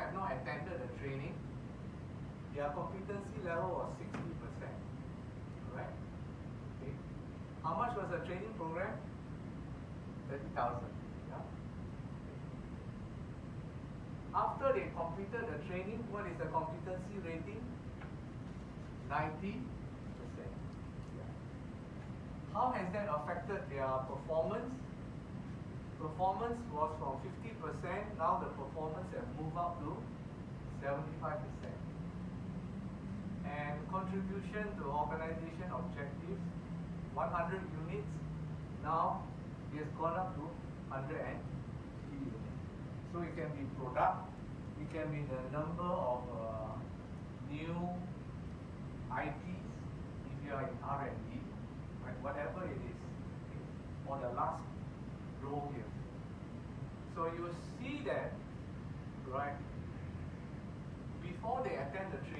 have not attended the training, their competency level was 60%. Right? Okay. How much was the training program? 30,000. Yeah. After they completed the training, what is the competency rating? 90%. Yeah. How has that affected their performance? Performance was from 50%, now the performance has moved up to 75%. And contribution to organization objectives, 100 units, now it has gone up to 103 units. So it can be product, it can be the number of new IPs, if you are in R&D, right, whatever it is, on the last row here. So you see that, right, before they attend the training,